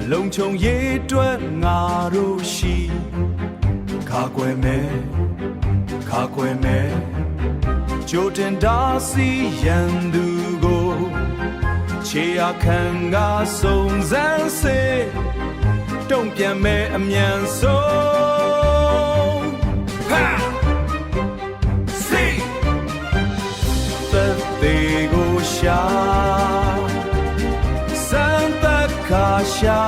လုံခြုံရေးအတွက်ငါတို့ရှိခါကွယ်မယ်ခါကွယ်မယ်ကြိုတင်တားဆီးရန်သူကိုခြေအခမ်းကစုံစမ်းစေတုံ့ပြန်မယ်အမြန်ဆုံးဟာစီသက်သေးကိုရှာစံသက်ခါရှာ